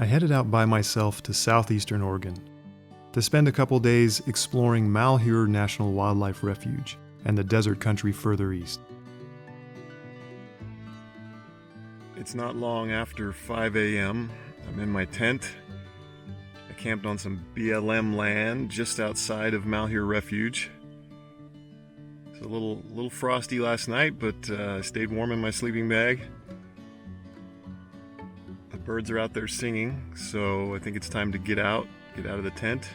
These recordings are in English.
I headed out by myself to Southeastern Oregon to spend a couple days exploring Malheur National Wildlife Refuge and the desert country further east. It's not long after 5 a.m. I'm in my tent. I camped on some BLM land just outside of Malheur Refuge. It's a little frosty last night, but I stayed warm in my sleeping bag. The birds are out there singing, so I think it's time to get out of the tent,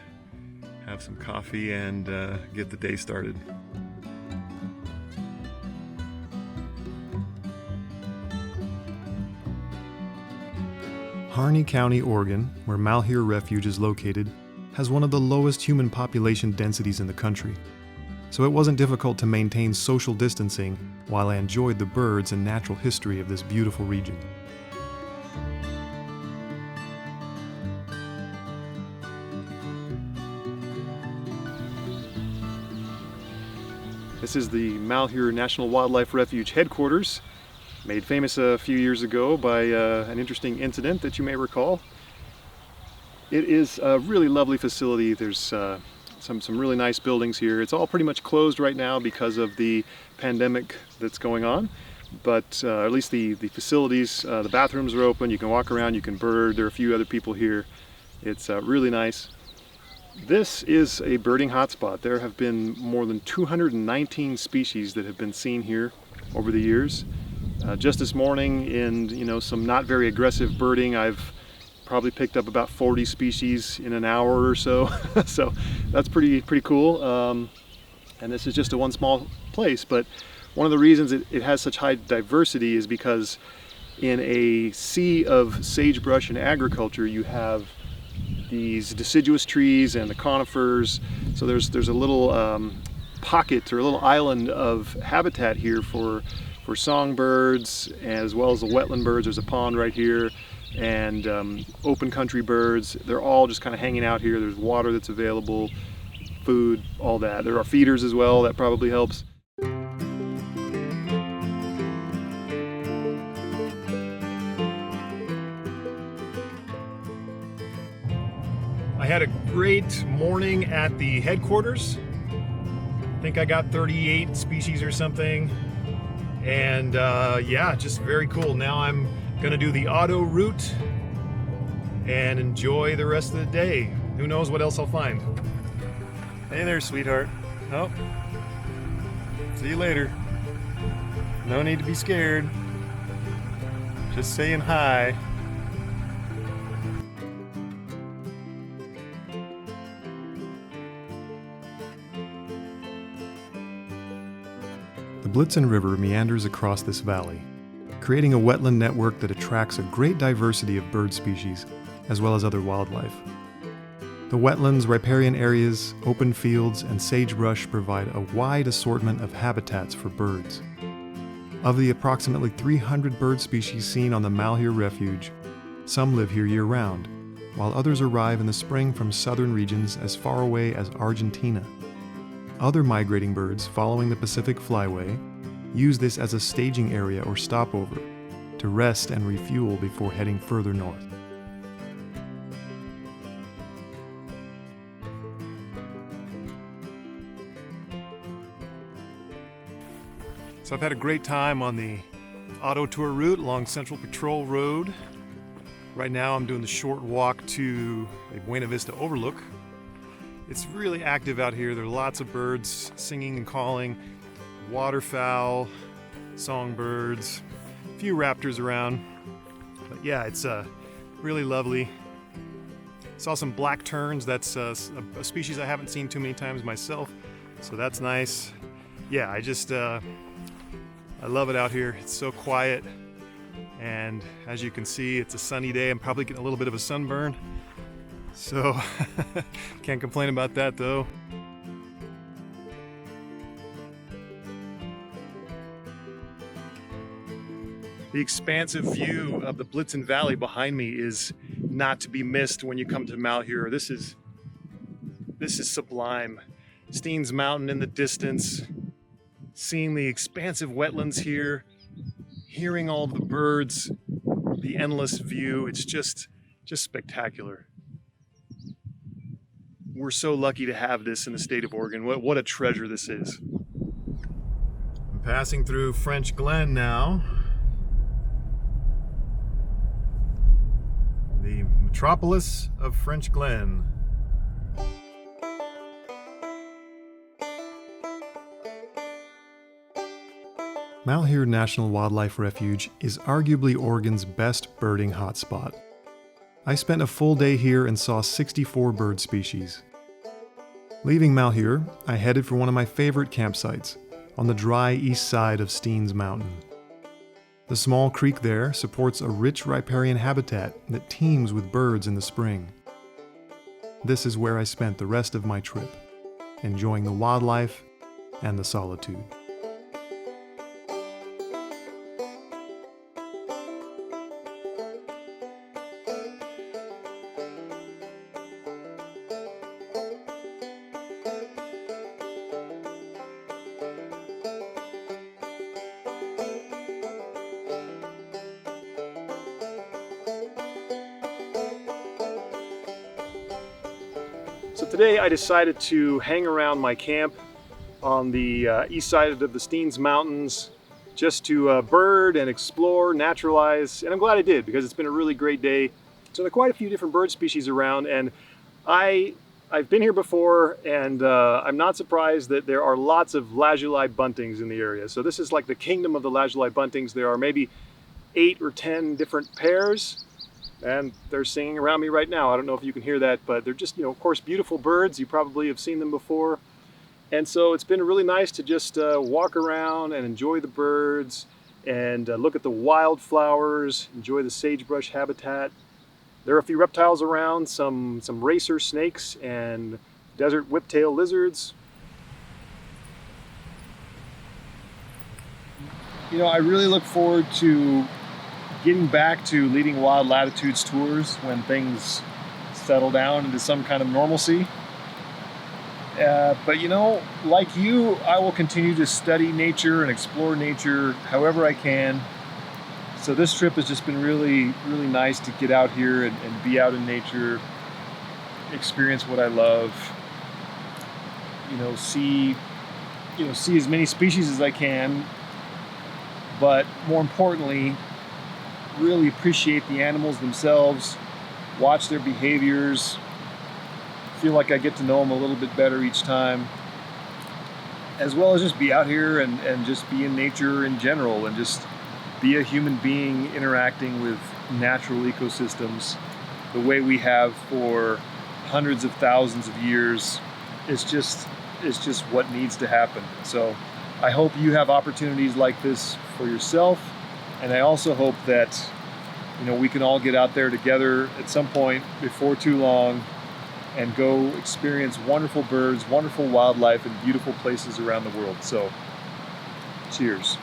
have some coffee, and get the day started. Harney County, Oregon, where Malheur Refuge is located, has one of the lowest human population densities in the country. So it wasn't difficult to maintain social distancing while I enjoyed the birds and natural history of this beautiful region. This is the Malheur National Wildlife Refuge headquarters, made famous a few years ago by an interesting incident that you may recall. It is a really lovely facility. There's some really nice buildings here. It's all pretty much closed right now because of the pandemic that's going on, but at least the facilities, the bathrooms are open. You can walk around, you can bird. There are a few other people here. It's really nice. This is a birding hotspot. There have been more than 219 species that have been seen here over the years. Just this morning, in some not very aggressive birding, I've probably picked up about 40 species in an hour or so. So that's pretty cool. And this is just one small place, but one of the reasons it has such high diversity is because in a sea of sagebrush and agriculture, you have these deciduous trees and the conifers. So there's a little pocket or a little island of habitat here for songbirds, as well as the wetland birds. There's a pond right here, and open country birds. They're all just kind of hanging out here. There's water that's available, food, all that. There are feeders as well. That probably helps. I had a great morning at the headquarters. I think I got 38 species or something. And yeah, just very cool. Now I'm gonna do the auto route and enjoy the rest of the day. Who knows what else I'll find. Hey there, sweetheart. Oh, see you later. No need to be scared. Just saying hi. The Blitzen River meanders across this valley, creating a wetland network that attracts a great diversity of bird species, as well as other wildlife. The wetlands, riparian areas, open fields, and sagebrush provide a wide assortment of habitats for birds. Of the approximately 300 bird species seen on the Malheur Refuge, some live here year-round, while others arrive in the spring from southern regions as far away as Argentina. Other migrating birds following the Pacific Flyway use this as a staging area or stopover to rest and refuel before heading further north. So I've had a great time on the auto tour route along Central Patrol Road. Right now I'm doing the short walk to a Buena Vista overlook. It's really active out here. There are lots of birds singing and calling, waterfowl, songbirds, a few raptors around. But yeah, it's really lovely. Saw some black terns. That's a species I haven't seen too many times myself, so that's nice. Yeah, I love it out here. It's so quiet, and as you can see, it's a sunny day. I'm probably getting a little bit of a sunburn. So, can't complain about that though. The expansive view of the Blitzen Valley behind me is not to be missed when you come to Malheur. This is sublime. Steens Mountain in the distance, seeing the expansive wetlands here, hearing all the birds, the endless view. It's just Just spectacular. We're so lucky to have this in the state of Oregon. What a treasure this is. I'm passing through French Glen now. The metropolis of French Glen. Malheur National Wildlife Refuge is arguably Oregon's best birding hotspot. I spent a full day here and saw 64 bird species. Leaving Malheur, I headed for one of my favorite campsites, on the dry east side of Steens Mountain. The small creek there supports a rich riparian habitat that teems with birds in the spring. This is where I spent the rest of my trip, enjoying the wildlife and the solitude. So today I decided to hang around my camp on the east side of the Steens Mountains just to bird and explore, naturalize, and I'm glad I did because it's been a really great day. So there are quite a few different bird species around, and I've been here before, and I'm not surprised that there are lots of lazuli buntings in the area. So this is like the kingdom of the lazuli buntings. There are maybe 8 or 10 different pairs. And they're singing around me right now. I don't know if you can hear that, but they're just, of course, beautiful birds. You probably have seen them before. And so it's been really nice to just walk around and enjoy the birds and look at the wildflowers, enjoy the sagebrush habitat. There are a few reptiles around, some racer snakes and desert whiptail lizards. I really look forward to getting back to leading Wild Latitudes tours when things settle down into some kind of normalcy. But like you, I will continue to study nature and explore nature however I can. So this trip has just been really, really nice to get out here and be out in nature, experience what I love, see as many species as I can, but more importantly, really appreciate the animals themselves, watch their behaviors, feel like I get to know them a little bit better each time, as well as just be out here and just be in nature in general and just be a human being interacting with natural ecosystems the way we have for hundreds of thousands of years. It's just what needs to happen. So I hope you have opportunities like this for yourself. And I also hope that, we can all get out there together at some point before too long and go experience wonderful birds, wonderful wildlife, and beautiful places around the world. So, cheers.